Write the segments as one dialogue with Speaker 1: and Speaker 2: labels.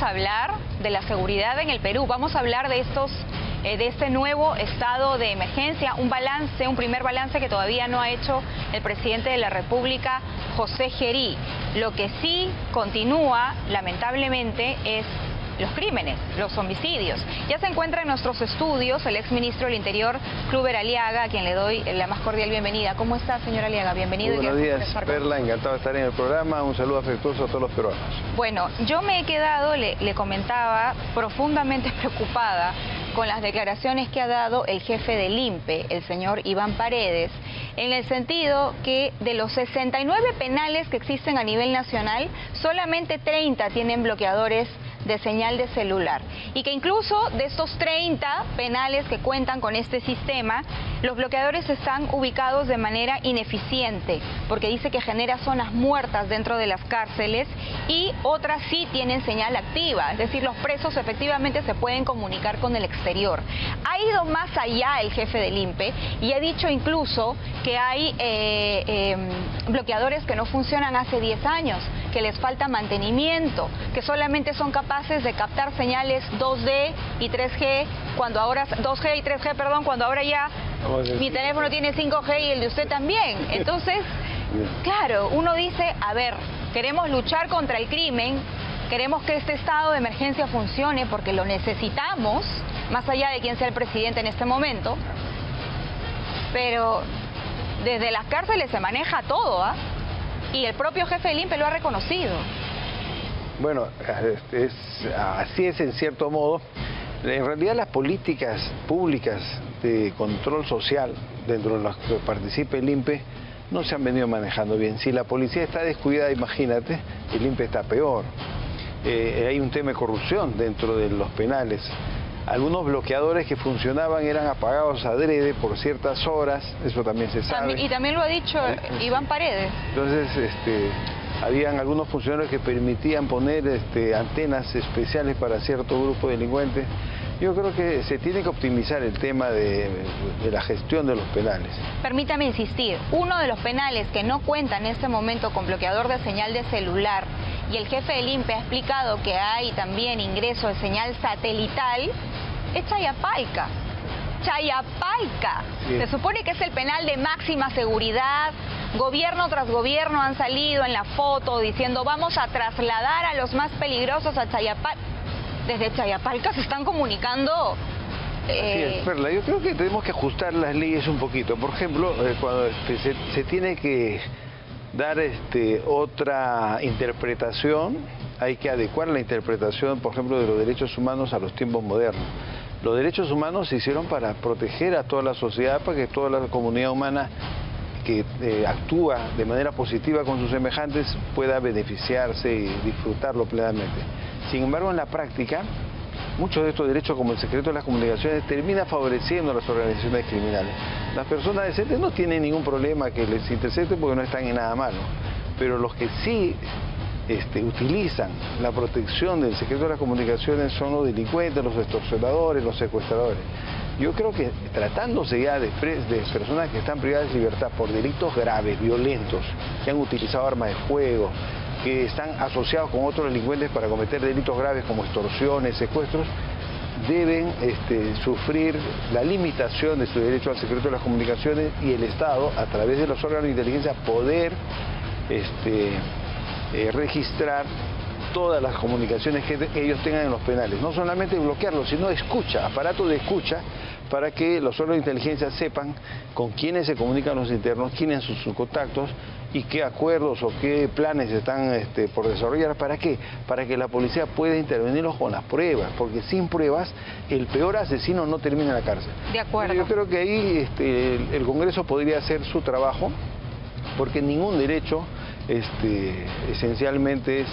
Speaker 1: Hablar de la seguridad en el Perú, vamos a hablar de este nuevo estado de emergencia, un primer balance que todavía no ha hecho el presidente de la República, José Gerí. Lo que sí continúa, lamentablemente, es los crímenes, los homicidios. Ya se encuentra en nuestros estudios el exministro del Interior, Kluber Aliaga, a quien le doy la más cordial bienvenida. ¿Cómo está, señor Aliaga? Bienvenido.
Speaker 2: Buenos días, Perla, encantado de estar en el programa. Un saludo afectuoso a todos los peruanos.
Speaker 1: Bueno, yo me he quedado, le comentaba, profundamente preocupada con las declaraciones que ha dado el jefe del INPE, el señor Iván Paredes, en el sentido que de los 69 penales que existen a nivel nacional, solamente 30 tienen bloqueadores de señal de celular, y que incluso de estos 30 penales que cuentan con este sistema, los bloqueadores están ubicados de manera ineficiente, porque dice que genera zonas muertas dentro de las cárceles, y otras sí tienen señal activa, es decir, los presos efectivamente se pueden comunicar con el exterior. Ha ido más allá el jefe del INPE y ha dicho incluso que hay bloqueadores que no funcionan hace 10 años, que les falta mantenimiento, que solamente son capaces de captar señales 2D y 3G, cuando ahora 2G y 3G, perdón, cuando ahora ya mi teléfono tiene 5G y el de usted también. Entonces, claro, uno dice, a ver, queremos luchar contra el crimen, queremos que este estado de emergencia funcione porque lo necesitamos, más allá de quién sea el presidente en este momento, pero desde las cárceles se maneja todo, ¿ah? Y el propio jefe del INPE lo ha reconocido.
Speaker 2: Bueno, así es en cierto modo. En realidad las políticas públicas de control social dentro de las que participa el INPE no se han venido manejando bien. Si la policía está descuidada, imagínate, el INPE está peor. Hay un tema de corrupción dentro de los penales. Algunos bloqueadores que funcionaban eran apagados adrede por ciertas horas, eso también se sabe.
Speaker 1: Y también lo ha dicho Iván Paredes.
Speaker 2: Entonces, habían algunos funcionarios que permitían poner antenas especiales para cierto grupo de delincuentes. Yo creo que se tiene que optimizar el tema de la gestión de los penales.
Speaker 1: Permítame insistir, uno de los penales que no cuenta en este momento con bloqueador de señal de celular, y el jefe del INPE ha explicado que hay también ingreso de señal satelital, es Chayapalca. Chayapalca. Sí. Se supone que es el penal de máxima seguridad. Gobierno tras gobierno han salido en la foto diciendo vamos a trasladar a los más peligrosos a Chayapalca. Desde Chayapalca se están comunicando.
Speaker 2: Así es, Perla. Yo creo que tenemos que ajustar las leyes un poquito. Por ejemplo, cuando se tiene que dar otra interpretación, hay que adecuar la interpretación, por ejemplo, de los derechos humanos a los tiempos modernos. Los derechos humanos se hicieron para proteger a toda la sociedad, para que toda la comunidad humana que actúa de manera positiva con sus semejantes pueda beneficiarse y disfrutarlo plenamente. Sin embargo, en la práctica, muchos de estos derechos, como el secreto de las comunicaciones, termina favoreciendo a las organizaciones criminales. Las personas decentes no tienen ningún problema que les intercepte porque no están en nada malo, pero los que sí utilizan la protección del secreto de las comunicaciones son los delincuentes, los extorsionadores, los secuestradores. Yo creo que tratándose ya de personas que están privadas de libertad por delitos graves, violentos, que han utilizado armas de fuego, que están asociados con otros delincuentes para cometer delitos graves como extorsiones, secuestros, deben sufrir la limitación de su derecho al secreto de las comunicaciones, y el Estado, a través de los órganos de inteligencia, poder registrar todas las comunicaciones que ellos tengan en los penales. No solamente bloquearlos, sino aparatos de escucha, para que los órganos de inteligencia sepan con quiénes se comunican los internos, quiénes son sus contactos y qué acuerdos o qué planes están por desarrollar. ¿Para qué? Para que la policía pueda intervenirlos con las pruebas, porque sin pruebas el peor asesino no termina en la cárcel.
Speaker 1: De acuerdo.
Speaker 2: Yo creo que ahí el Congreso podría hacer su trabajo, porque ningún derecho esencialmente es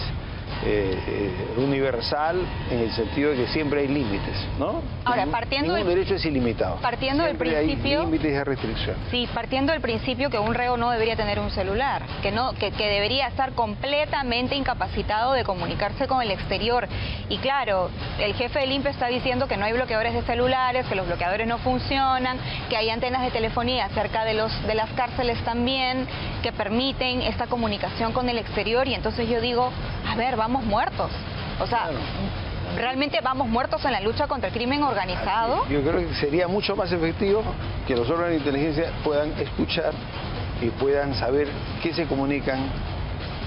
Speaker 2: universal en el sentido de que siempre hay límites, ¿no?
Speaker 1: Ahora,
Speaker 2: ningún derecho es ilimitado.
Speaker 1: Partiendo
Speaker 2: siempre
Speaker 1: del principio,
Speaker 2: hay límites de restricción.
Speaker 1: Sí, partiendo del principio que un reo no debería tener un celular, que debería estar completamente incapacitado de comunicarse con el exterior. Y claro, el jefe del INPE está diciendo que no hay bloqueadores de celulares, que los bloqueadores no funcionan, que hay antenas de telefonía cerca de las cárceles también, que permiten esta comunicación con el exterior, y entonces yo digo, a ver, vamos muertos. O sea, claro, ¿realmente vamos muertos en la lucha contra el crimen organizado?
Speaker 2: Yo creo que sería mucho más efectivo que los órganos de inteligencia puedan escuchar y puedan saber qué se comunican,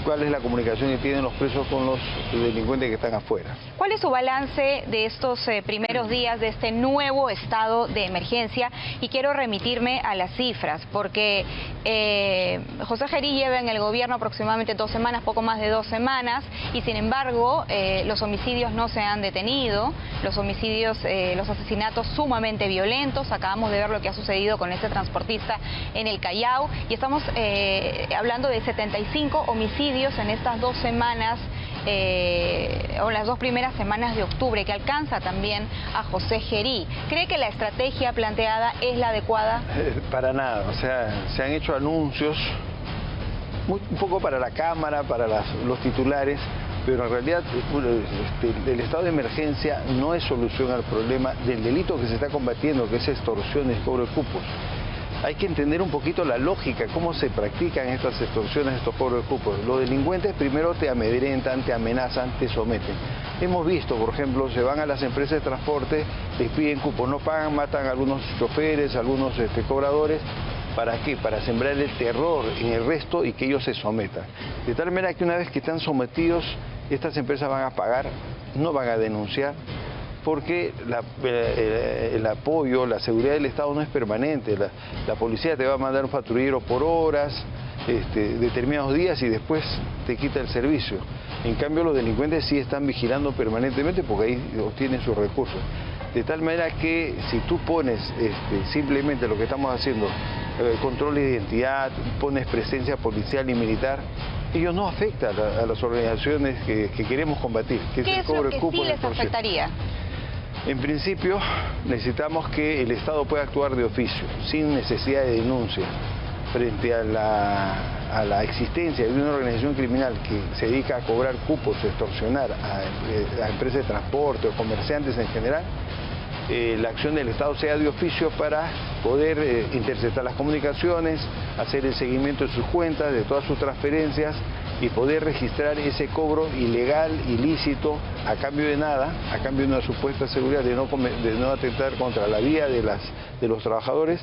Speaker 2: cuál es la comunicación que tienen los presos con los delincuentes que están afuera.
Speaker 1: ¿Cuál es su balance de estos primeros días de este nuevo estado de emergencia? Y quiero remitirme a las cifras, porque José Gerí lleva en el gobierno aproximadamente 2 semanas, poco más de 2 semanas, y sin embargo los homicidios no se han detenido, los homicidios, los asesinatos sumamente violentos. Acabamos de ver lo que ha sucedido con este transportista en el Callao, y estamos hablando de 75 homicidios en estas 2 semanas, o las 2 primeras semanas de octubre, que alcanza también a José Gerí. ¿Cree que la estrategia planteada es la adecuada?
Speaker 2: Para nada, o sea, se han hecho anuncios un poco para la Cámara, para los titulares, pero en realidad el estado de emergencia no es solución al problema del delito que se está combatiendo, que es extorsión y cobro de cupos. Hay que entender un poquito la lógica, cómo se practican estas extorsiones, estos cobros de cupos. Los delincuentes primero te amedrentan, te amenazan, te someten. Hemos visto, por ejemplo, se van a las empresas de transporte, les piden cupos, no pagan, matan a algunos choferes, a algunos cobradores. ¿Para qué? Para sembrar el terror en el resto y que ellos se sometan. De tal manera que una vez que están sometidos, estas empresas van a pagar, no van a denunciar, porque el apoyo, la seguridad del Estado no es permanente. La policía te va a mandar un patrullero por horas, determinados días, y después te quita el servicio. En cambio, los delincuentes sí están vigilando permanentemente porque ahí obtienen sus recursos. De tal manera que si tú pones simplemente lo que estamos haciendo, control de identidad, pones presencia policial y militar, ellos no afectan a las organizaciones que queremos combatir.
Speaker 1: Que ¿qué es lo que sí les afectaría?
Speaker 2: En principio, necesitamos que el Estado pueda actuar de oficio, sin necesidad de denuncia, frente a la existencia de una organización criminal que se dedica a cobrar cupos, extorsionar a empresas de transporte o comerciantes en general. La acción del Estado sea de oficio para poder interceptar las comunicaciones, hacer el seguimiento de sus cuentas, de todas sus transferencias, y poder registrar ese cobro ilegal, ilícito, a cambio de nada, a cambio de una supuesta seguridad de no atentar contra la vida de los trabajadores,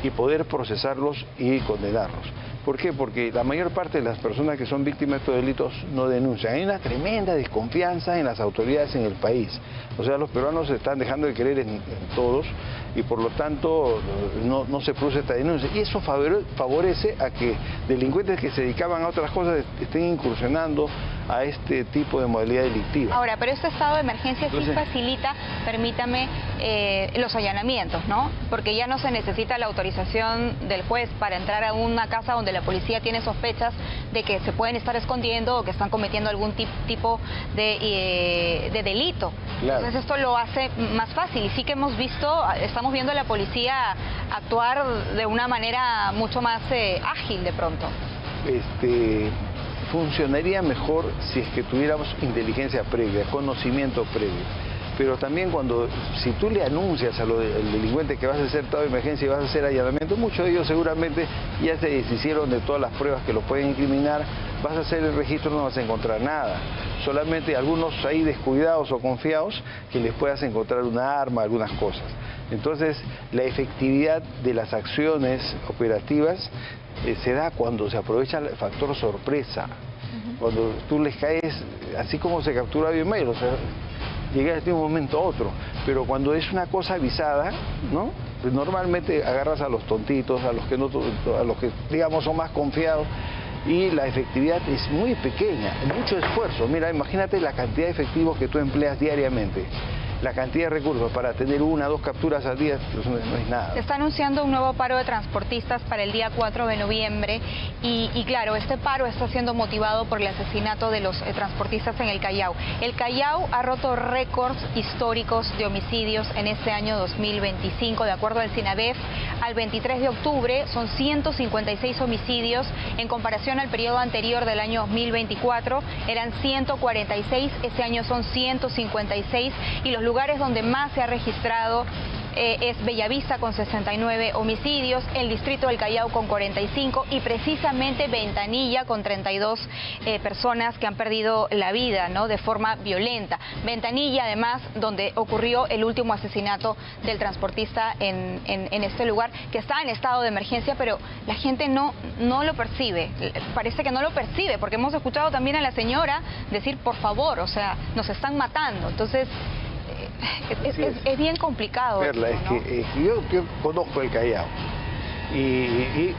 Speaker 2: y poder procesarlos y condenarlos. ¿Por qué? Porque la mayor parte de las personas que son víctimas de estos delitos no denuncian. Hay una tremenda desconfianza en las autoridades en el país. O sea, los peruanos se están dejando de creer en todos, y por lo tanto no se produce esta denuncia. Y eso favorece a que delincuentes que se dedicaban a otras cosas estén incursionando a este tipo de modalidad delictiva.
Speaker 1: Ahora, pero este estado de emergencia sí facilita, permítame, los allanamientos, ¿no? Porque ya no se necesita la autorización del juez para entrar a una casa donde la policía tiene sospechas de que se pueden estar escondiendo o que están cometiendo algún tipo de delito. Claro. Entonces esto lo hace más fácil, y sí que estamos viendo a la policía actuar de una manera mucho más ágil de pronto.
Speaker 2: Funcionaría mejor si es que tuviéramos inteligencia previa, conocimiento previo. Pero también si tú le anuncias al delincuente que vas a hacer estado de emergencia y vas a hacer allanamiento, muchos de ellos seguramente ya se deshicieron de todas las pruebas que lo pueden incriminar, vas a hacer el registro, no vas a encontrar nada. Solamente algunos ahí descuidados o confiados que les puedas encontrar una arma, algunas cosas. Entonces, la efectividad de las acciones operativas se da cuando se aprovecha el factor sorpresa. Cuando tú les caes, así como se captura a Bienmail, o sea, llegas de un momento a otro. Pero cuando es una cosa avisada, ¿no? Pues normalmente agarras a los tontitos, a los que digamos son más confiados, y la efectividad es muy pequeña, mucho esfuerzo. Mira, imagínate la cantidad de efectivos que tú empleas diariamente. La cantidad de recursos para tener 1 o 2 capturas al día, pues no es nada.
Speaker 1: Se está anunciando un nuevo paro de transportistas para el día 4 de noviembre y claro, este paro está siendo motivado por el asesinato de los transportistas en el Callao. El Callao ha roto récords históricos de homicidios en este año 2025. De acuerdo al SINADEF, al 23 de octubre son 156 homicidios. En comparación al periodo anterior del año 2024, eran 146, este año son 156, y los lugares donde más se ha registrado es Bellavista con 69 homicidios, el distrito del Callao con 45 y precisamente Ventanilla con 32 personas que han perdido la vida, ¿no?, de forma violenta. Ventanilla, además, donde ocurrió el último asesinato del transportista en este lugar, que está en estado de emergencia, pero la gente no lo percibe. Parece que no lo percibe, porque hemos escuchado también a la señora decir, por favor, o sea, nos están matando. Entonces, es bien complicado.
Speaker 2: Perla,
Speaker 1: esto, ¿no?
Speaker 2: es que yo conozco el Callao y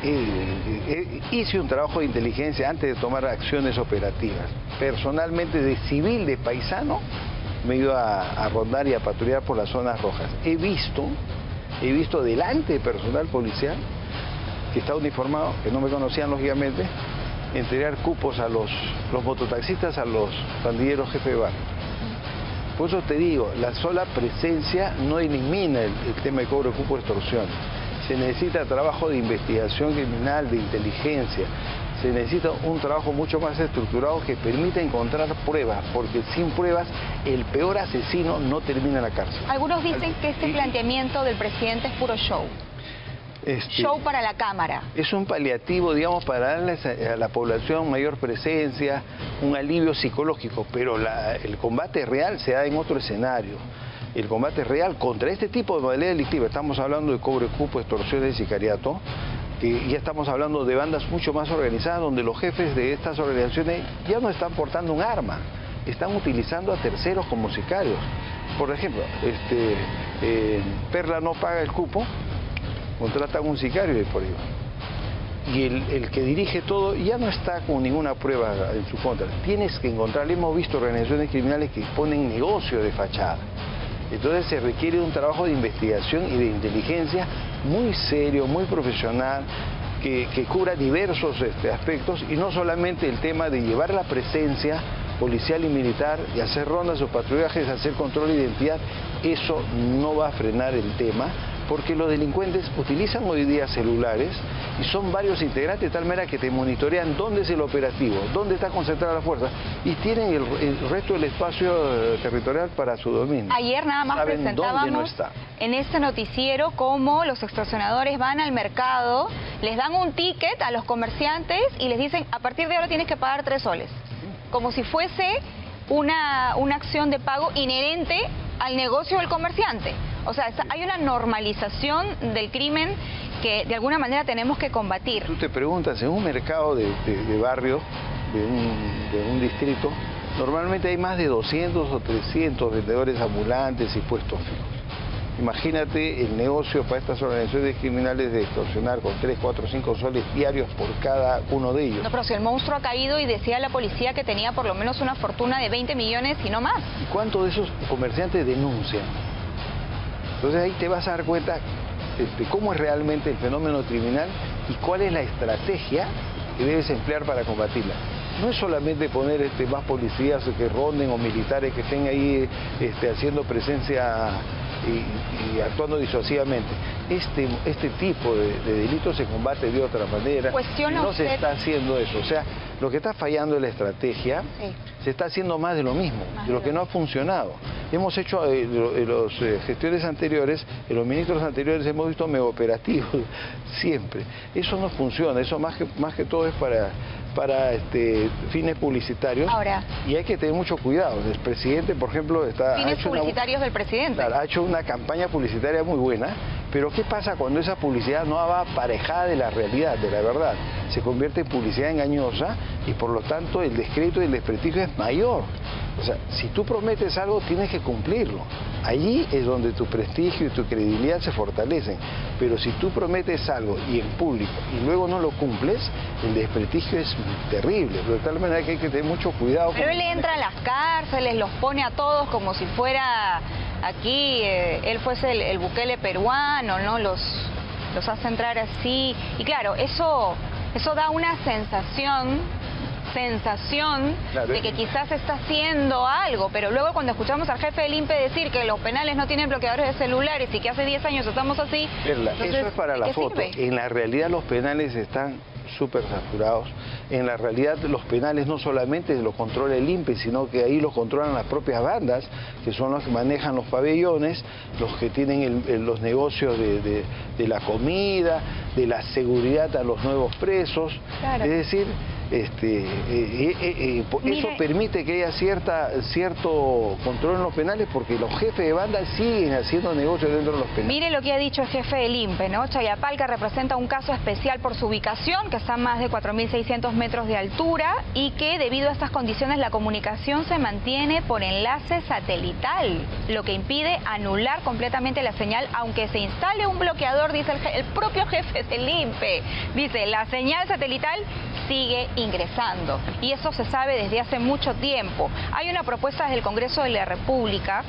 Speaker 2: hice un trabajo de inteligencia antes de tomar acciones operativas. Personalmente, de civil, de paisano, me iba a rondar y a patrullar por las zonas rojas. He visto delante de personal policial que está uniformado, que no me conocían lógicamente, entregar cupos a los mototaxistas, a los pandilleros jefe de barrio. Por eso te digo, la sola presencia no elimina el tema de cobro de cupo de extorsión. Se necesita trabajo de investigación criminal, de inteligencia. Se necesita un trabajo mucho más estructurado que permita encontrar pruebas, porque sin pruebas el peor asesino no termina en la cárcel.
Speaker 1: Algunos dicen que este planteamiento del presidente es puro show. Show para la Cámara.
Speaker 2: Es un paliativo, digamos, para darle a la población mayor presencia, un alivio psicológico, pero el combate real se da en otro escenario. El combate real contra este tipo de modalidad delictiva, estamos hablando de cobro de cupo, extorsiones y sicariato, que ya estamos hablando de bandas mucho más organizadas, donde los jefes de estas organizaciones ya no están portando un arma, están utilizando a terceros como sicarios. Por ejemplo, Perla no paga el cupo, contratan un sicario y por ahí va. Y el que dirige todo ya no está con ninguna prueba en su contra. Tienes que encontrar, hemos visto organizaciones criminales que ponen negocio de fachada. Entonces se requiere un trabajo de investigación y de inteligencia muy serio, muy profesional, que cubra diversos aspectos y no solamente el tema de llevar la presencia policial y militar y hacer rondas o patrullajes, hacer control de identidad. Eso no va a frenar el tema, porque los delincuentes utilizan hoy día celulares y son varios integrantes de tal manera que te monitorean dónde es el operativo, dónde está concentrada la fuerza y tienen el resto del espacio territorial para su dominio.
Speaker 1: Ayer nada más presentábamos en este noticiero cómo los extorsionadores van al mercado, les dan un ticket a los comerciantes y les dicen, a partir de ahora tienes que pagar 3 soles, como si fuese una acción de pago inherente al negocio del comerciante. O sea, hay una normalización del crimen que de alguna manera tenemos que combatir. Tú
Speaker 2: te preguntas, en un mercado de barrio, de un distrito, normalmente hay más de 200 o 300 vendedores ambulantes y puestos fijos. Imagínate el negocio para estas organizaciones criminales de extorsionar con 3, 4, 5 soles diarios por cada uno de ellos.
Speaker 1: No, pero si el monstruo ha caído y decía la policía que tenía por lo menos una fortuna de 20 millones y no más.
Speaker 2: ¿Y cuántos de esos comerciantes denuncian? Entonces ahí te vas a dar cuenta de cómo es realmente el fenómeno criminal y cuál es la estrategia que debes emplear para combatirla. No es solamente poner más policías que ronden o militares que estén ahí haciendo presencia y actuando disuasivamente. Este tipo de delitos se combate de otra manera. No se está haciendo eso. O sea, lo que está fallando es la estrategia. Sí. Se está haciendo más de lo mismo, de lo que no ha funcionado. Hemos hecho los gestiones anteriores, en los ministros anteriores hemos visto mega operativos siempre. Eso no funciona. Eso más que todo es para fines publicitarios.
Speaker 1: Ahora,
Speaker 2: y hay que tener mucho cuidado. El presidente, por ejemplo,
Speaker 1: fines publicitarios del presidente.
Speaker 2: Claro, ha hecho una campaña publicitaria muy buena, pero ¿qué pasa cuando esa publicidad no va aparejada de la realidad, de la verdad? Se convierte en publicidad engañosa y por lo tanto el descrédito y el desprestigio es mayor. O sea, si tú prometes algo, tienes que cumplirlo. Allí es donde tu prestigio y tu credibilidad se fortalecen. Pero si tú prometes algo y en público y luego no lo cumples, el desprestigio es terrible. De tal manera que hay que tener mucho cuidado.
Speaker 1: Pero él entra a las cárceles, los pone a todos como si fuera aquí, él fuese el Bukele peruano, ¿no? Los hace entrar así. Y claro, eso da una sensación claro, de que quizás está haciendo algo, pero luego cuando escuchamos al jefe del INPE decir que los penales no tienen bloqueadores de celulares y que hace 10 años estamos así...
Speaker 2: Perla, eso es para la foto. Sirve? En la realidad los penales están súper saturados. En la realidad los penales no solamente los controla el INPE, sino que ahí los controlan las propias bandas, que son los que manejan los pabellones, los que tienen los negocios de la comida, de la seguridad a los nuevos presos.
Speaker 1: Claro.
Speaker 2: Es decir, eso permite que haya cierto control en los penales, porque los jefes de banda siguen haciendo negocios dentro de los penales.
Speaker 1: Mire lo que ha dicho el jefe del INPE, ¿no? Chayapalca representa un caso especial por su ubicación, que está a más de 4.600 metros de altura, y que debido a estas condiciones la comunicación se mantiene por enlace satelital, lo que impide anular completamente la señal, aunque se instale un bloqueador, dice el propio jefe del INPE. Dice, la señal satelital sigue ingresando, y eso se sabe desde hace mucho tiempo. Hay una propuesta desde el Congreso de la República,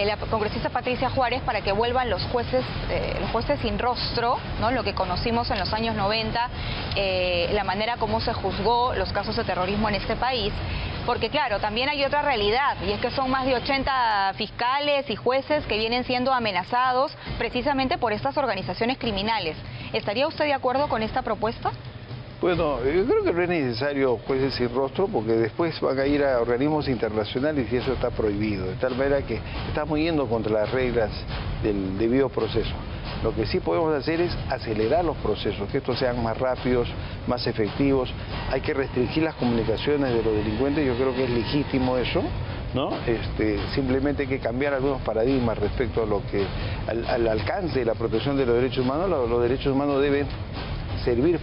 Speaker 1: la congresista Patricia Juárez, para que vuelvan los jueces sin rostro, ¿no? Lo que conocimos en los años 90, la manera como se juzgó los casos de terrorismo en este país. Porque claro, también hay otra realidad, y es que son más de 80 fiscales y jueces que vienen siendo amenazados precisamente por estas organizaciones criminales. ¿Estaría usted de acuerdo con esta propuesta?
Speaker 2: Bueno, yo creo que no es necesario jueces sin rostro, porque después van a ir a organismos internacionales y eso está prohibido, de tal manera que estamos yendo contra las reglas del debido proceso. Lo que sí podemos hacer es acelerar los procesos, que estos sean más rápidos, más efectivos. Hay que restringir las comunicaciones de los delincuentes, yo creo que es legítimo eso, ¿no? Simplemente hay que cambiar algunos paradigmas respecto a lo que al alcance de la protección de los derechos humanos. Los derechos humanos deben servir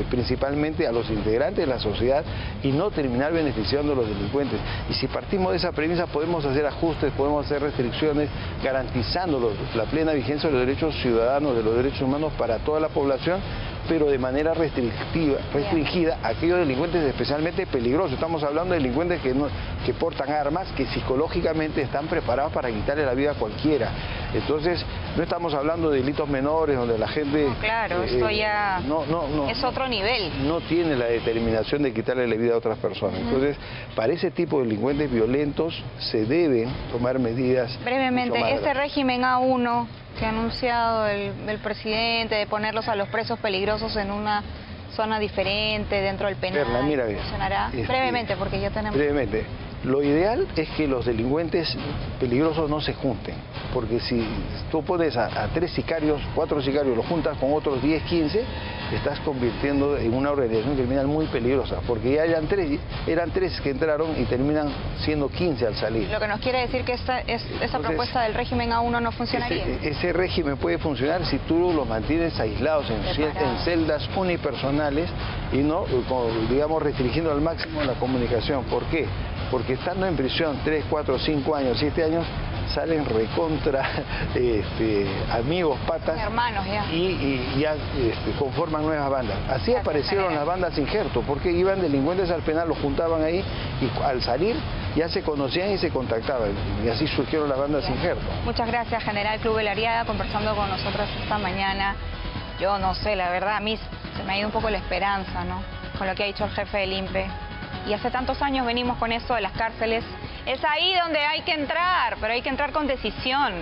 Speaker 2: principalmente a los integrantes de la sociedad y no terminar beneficiando a los delincuentes. Y si partimos de esa premisa, podemos hacer ajustes, podemos hacer restricciones, garantizando la plena vigencia de los derechos ciudadanos, de los derechos humanos para toda la población, pero de manera restringida a aquellos delincuentes especialmente peligrosos. Estamos hablando de delincuentes que portan armas, que psicológicamente están preparados para quitarle la vida a cualquiera. Entonces, no estamos hablando de delitos menores donde la gente...
Speaker 1: No, claro, esto ya es otro nivel.
Speaker 2: No tiene la determinación de quitarle la vida a otras personas. Entonces, para ese tipo de delincuentes violentos se deben tomar medidas...
Speaker 1: Brevemente, este régimen A1 que ha anunciado el presidente de ponerlos a los presos peligrosos en una zona diferente dentro del penal,
Speaker 2: Perla, mira,
Speaker 1: ¿funcionará? Brevemente, porque ya tenemos...
Speaker 2: Brevemente. Lo ideal es que los delincuentes peligrosos no se junten, porque si tú pones a 3 sicarios, 4 sicarios, los juntas con otros 10, 15, estás convirtiendo en una organización criminal muy peligrosa, porque ya eran 3 que entraron y terminan siendo 15 al salir.
Speaker 1: Lo que nos quiere decir que esa propuesta del régimen A1 no funcionaría.
Speaker 2: Ese régimen puede funcionar si tú los mantienes aislados en celdas unipersonales y no, digamos, restringiendo al máximo la comunicación. ¿Por qué? Porque estando en prisión 3, 4, 5 años, 7 años, salen recontra amigos, patas,
Speaker 1: hermanos ya.
Speaker 2: Y ya conforman nuevas bandas. Así aparecieron las bandas injerto, porque iban delincuentes al penal, los juntaban ahí y al salir ya se conocían y se contactaban, y así surgieron las bandas injerto.
Speaker 1: Muchas gracias, General Club Elariaga, conversando con nosotros esta mañana. Yo no sé, la verdad, a mí se me ha ido un poco la esperanza, ¿no? Con lo que ha dicho el jefe del INPE. Y hace tantos años venimos con esto de las cárceles. Es ahí donde hay que entrar, pero hay que entrar con decisión.